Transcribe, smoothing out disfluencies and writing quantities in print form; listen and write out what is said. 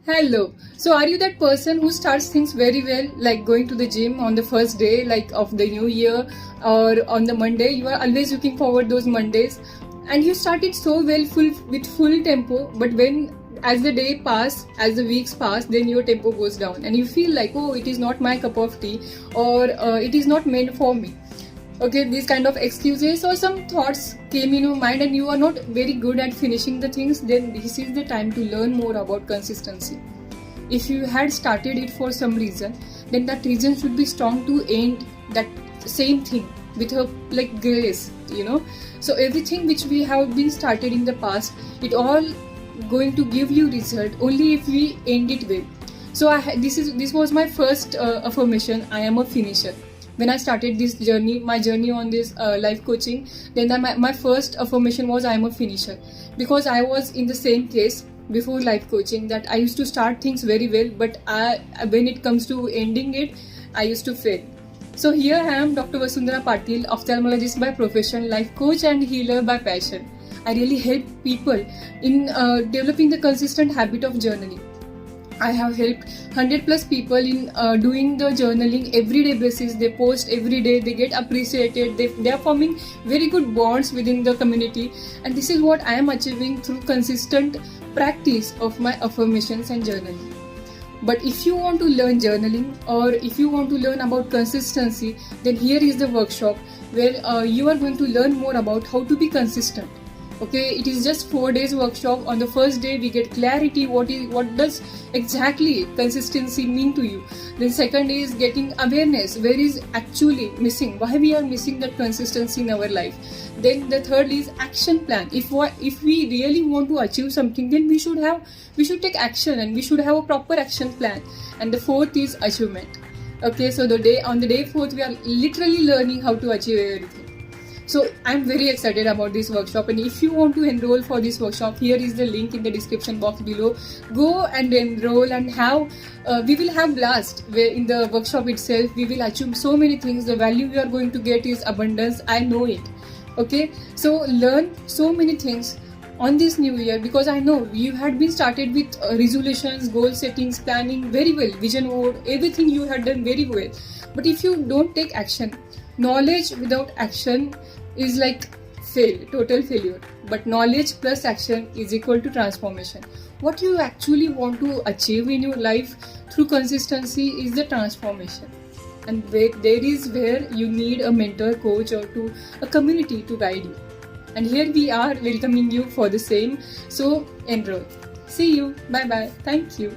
Hello. So, are you that person who starts things very well, like going to the gym on the first day, like of the new year, or on the Monday? You are always looking forward those Mondays, and you started so well, full tempo. But when as the day pass, as the weeks pass, then your tempo goes down, and you feel like, oh, it is not my cup of tea, or it is not meant for me. Okay, these kind of excuses or some thoughts came in your mind and you are not very good at finishing the things, then this is the time to learn more about consistency. If you had started it for some reason, then that reason should be strong to end that same thing with a like grace. So everything which we have been started in the past, it all going to give you result only if we end it well. So this was my first affirmation: I am a finisher. When I started this journey, my journey on this life coaching, then my first affirmation was I am a finisher, because I was in the same case before life coaching, that I used to start things very well, but when it comes to ending it, I used to fail. So here I am, Dr. Vasundhara Patil, ophthalmologist by profession, life coach and healer by passion. I really help people in developing the consistent habit of journaling. I have helped 100 plus people in doing the journaling everyday basis. They post every day, they get appreciated, they are forming very good bonds within the community, and this is what I am achieving through consistent practice of my affirmations and journaling. But if you want to learn journaling, or if you want to learn about consistency, then here is the workshop where you are going to learn more about how to be consistent. Okay, it is just 4 days workshop. On the first day we get clarity, what does exactly consistency mean to you. Then second day is getting awareness, where is actually missing, why we are missing that consistency in our life. Then the third is action plan. If we really want to achieve something, then we should take action, and we should have a proper action plan. And the fourth is achievement. Okay, so on the day fourth we are literally learning how to achieve everything. So I'm very excited about this workshop, and if you want to enroll for this workshop, here is the link in the description box below. Go and enroll and we will have blast, where in the workshop itself we will achieve so many things. The value you are going to get is abundance, I know it. Okay, so learn so many things on this new year, because I know you had been started with resolutions, goal settings, planning very well, vision board, everything you had done very well. But if you don't take action, knowledge without action is like total failure. But knowledge plus action is equal to transformation. What you actually want to achieve in your life through consistency is the transformation. And there is where you need a mentor, coach, or a community to guide you. And here we are welcoming you for the same. So enroll. See you. Bye bye. Thank you.